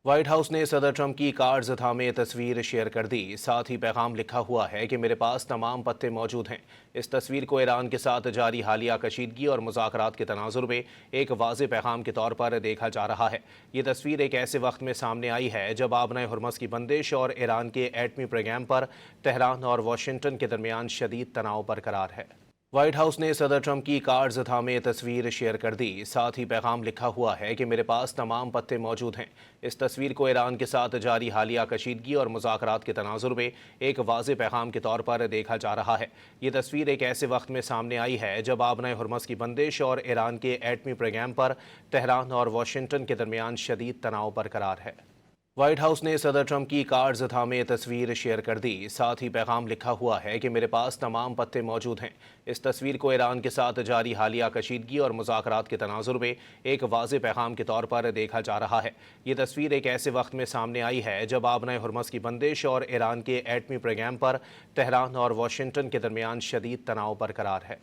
White house ने सदर Trump की कार्ड्स थामे तस्वीर शेयर कर दी। साथ ही पैगाम लिखा हुआ है कि मेरे पास तमाम पत्ते मौजूद हैं। इस तस्वीर को ईरान के साथ जारी हालिया कशीदगी और मुज़ाकरात के तनाजुर में एक वाज़ेह पैगाम के तौर पर देखा जा रहा है। ये तस्वीर एक ऐसे वक्त में सामने आई है जब आबनाए हुर्मस की बंदिश और ईरान के एटमी प्रोग्राम पर तेहरान और वाशिंगटन के दरमियान शदीद तनाव बरकरार है। व्हाइट हाउस ने सदर ट्रंप की कार्ड्स थामे तस्वीर शेयर कर दी। साथ ही पैगाम लिखा हुआ है कि मेरे पास तमाम पत्ते मौजूद हैं। इस तस्वीर को ईरान के साथ जारी हालिया कशीदगी और मुज़ाकरात के तनाजुर में एक वाज़ेह पैगाम के तौर पर देखा जा रहा है। ये तस्वीर एक ऐसे वक्त में सामने आई है जब आबनाए हुर्मस की बंदिश और ईरान के एटमी प्रोग्राम पर तेहरान और वाशिंगटन के दरमियान शदीद तनाव बरकरार है। व्हाइट हाउस ने सदर ट्रंप की कार्ड्स थामे तस्वीर शेयर कर दी। साथ ही पैगाम लिखा हुआ है कि मेरे पास तमाम पत्ते मौजूद हैं। इस तस्वीर को ईरान के साथ जारी हालिया कशीदगी और मुज़ाकरात के तनाजुर में एक वाज़ेह पैगाम के तौर पर देखा जा रहा है। ये तस्वीर एक ऐसे वक्त में सामने आई है जब आबनाए हुर्मस की बंदिश और ईरान के एटमी प्रोग्राम पर तेहरान और वाशिंगटन के दरमियान शदीद तनाव बरकरार है।